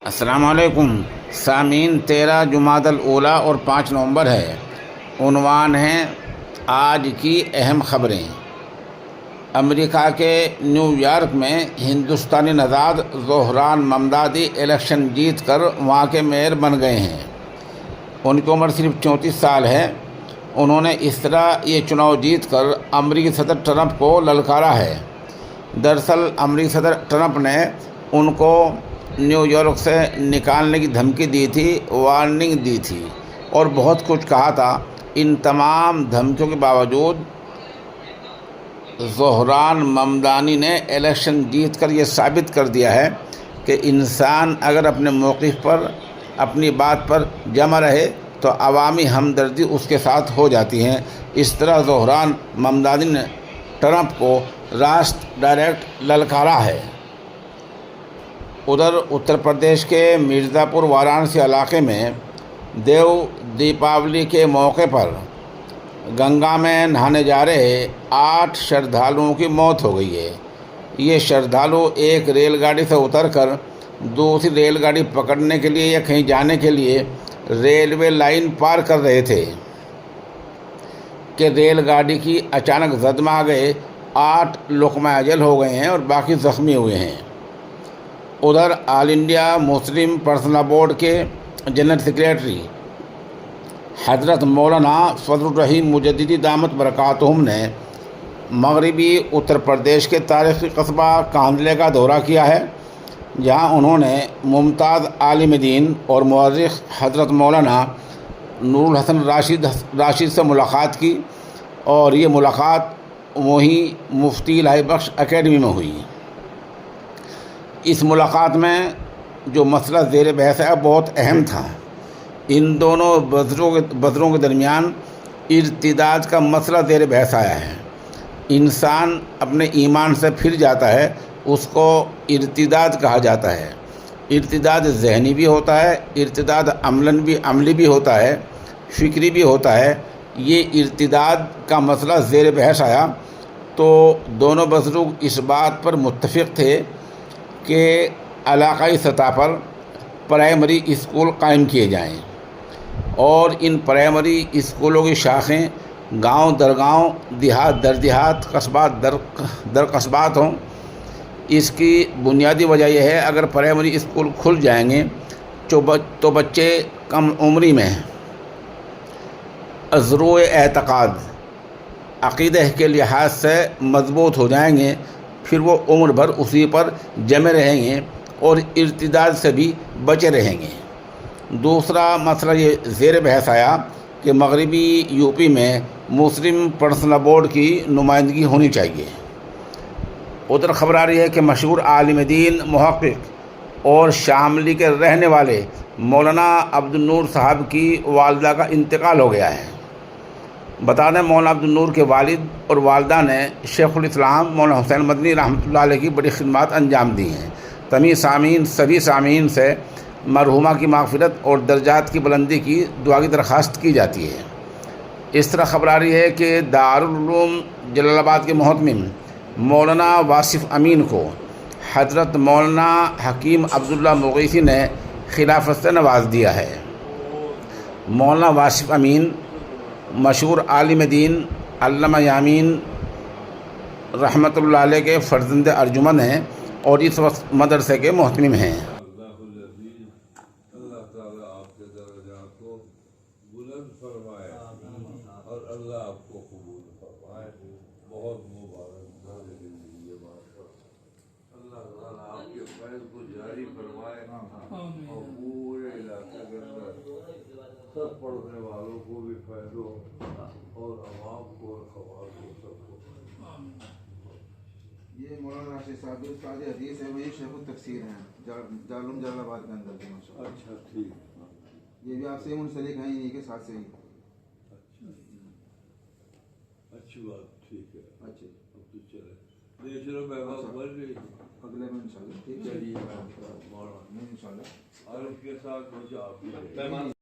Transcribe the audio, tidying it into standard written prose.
السلام علیکم سامعین، 13 جمادی الاولیٰ اور 5 نومبر ہے۔ عنوان ہیں آج کی اہم خبریں۔ امریکہ کے نیو یارک میں ہندوستانی نژاد زہران ممدانی الیکشن جیت کر وہاں کے میئر بن گئے ہیں۔ ان کی عمر صرف 34 سال ہے۔ انہوں نے اس طرح یہ چناؤ جیت کر امریکی صدر ٹرمپ کو للکارا ہے۔ دراصل امریکی صدر ٹرمپ نے ان کو نیو یارک سے نکالنے کی دھمکی دی تھی، وارننگ دی تھی اور بہت کچھ کہا تھا۔ ان تمام دھمکیوں کے باوجود زہران ممدانی نے الیکشن جیت کر یہ ثابت کر دیا ہے کہ انسان اگر اپنے موقف پر، اپنی بات پر جمع رہے تو عوامی ہمدردی اس کے ساتھ ہو جاتی ہے۔ اس طرح زہران ممدانی نے ٹرمپ کو راست ڈائریکٹ للکارا ہے۔ ادھر اتر پردیش کے مرزا پور وارانسی علاقے میں دیو دیپاولی کے موقع پر گنگا میں نہانے جا رہے 8 شردھالوؤں کی موت ہو گئی ہے۔ یہ شردھالو ایک ریل گاڑی سے اتر کر دوسری ریل گاڑی پکڑنے کے لیے یا کہیں جانے کے لیے ریلوے لائن پار کر رہے تھے کہ ریل گاڑی کی اچانک صدمہ آ گئے۔ 8 لقمہ اجل ہو گئے ہیں اور باقی زخمی ہوئے ہیں۔ ادھر آل انڈیا مسلم پرسنل بورڈ کے جنرل سیکریٹری حضرت مولانا فضل الرحیم مجددی دامت برکاتہم نے مغربی اتر پردیش کے تاریخی قصبہ کاندلے کا دورہ کیا ہے، جہاں انہوں نے ممتاز عالم دین اور مورخ حضرت مولانا نور الحسن راشد سے ملاقات کی، اور یہ ملاقات وہیں مفتی الہی بخش اکیڈمی میں ہوئی۔ اس ملاقات میں جو مسئلہ زیر بحث ہے بہت اہم تھا۔ ان دونوں بزرگوں کے درمیان ارتداد کا مسئلہ زیر بحث آیا ہے۔ انسان اپنے ایمان سے پھر جاتا ہے، اس کو ارتداد کہا جاتا ہے۔ ارتداد ذہنی بھی ہوتا ہے، ارتداد عملی بھی ہوتا ہے، فکری بھی ہوتا ہے۔ یہ ارتداد کا مسئلہ زیر بحث آیا تو دونوں بزرگ اس بات پر متفق تھے کہ علاقائی سطح پر پرائمری اسکول قائم کیے جائیں اور ان پرائمری اسکولوں کی شاخیں گاؤں در گاؤں، دیہات در دیہات، قصبات در قصبات ہوں۔ اس کی بنیادی وجہ یہ ہے، اگر پرائمری اسکول کھل جائیں گے تو بچے کم عمری میں ازرو اعتقاد، عقیدہ کے لحاظ سے مضبوط ہو جائیں گے، پھر وہ عمر بھر اسی پر جمے رہیں گے اور ارتداد سے بھی بچے رہیں گے۔ دوسرا مسئلہ یہ زیر بحث آیا کہ مغربی یو پی میں مسلم پرسنل بورڈ کی نمائندگی ہونی چاہیے۔ ادھر خبر آ رہی ہے کہ مشہور عالم دین، محقق اور شاملی کے رہنے والے مولانا عبد النور صاحب کی والدہ کا انتقال ہو گیا ہے۔ بتا دیں، مولانا عبد النور کے والد اور والدہ نے شیخ الاسلام مولانا حسین مدنی رحمۃ اللہ علیہ کی بڑی خدمات انجام دی ہیں۔ سبھی سامعین سے مرحومہ کی مغفرت اور درجات کی بلندی کی دعا کی درخواست کی جاتی ہے۔ اس طرح خبر آ رہی ہے کہ دارالعلوم جلال آباد کے محتمم مولانا واصف امین کو حضرت مولانا حکیم عبداللہ مغیثی نے خلافت سے نواز دیا ہے۔ مولانا واصف امین مشہور عالم دین علامہ یامین رحمۃ اللہ علیہ کے فرزند ارجمند ہیں اور اس وقت مدرسے کے محتمم ہیں۔ اللہ تعالیٰ آپ کے درجات کو بلند فرمائے اور اللہ آپ کو قبول فرمائے۔ بہت مبارک یہ بات پر اللہ تعالیٰ آپ کے فیض کو جاری فرمائے اور پورے علاقے کے اندر سب پڑھنے والوں کو بھی فیض ہو اور عوام کو اور خواص کو سب کو۔ یہ مولانا راشد صاحب استاد حدیث ہے، وہی شیخ التفسیر ہیں دارالعلوم جلال آباد کے اندر کے ماشاء اللہ۔ اچھا، ٹھیک۔ یہ بھی آپ سے منسلک ہیں، انہیں کے ساتھ سے ہی۔ اچھی بات، ٹھیک ہے۔ اچھا، اب تو چلے دیکھ لو، میں بڑھ گئی اگلے میں انشاءاللہ ٹھیک ہے، چلیے، میں انشاءاللہ عارف کے ساتھ مجھے آپ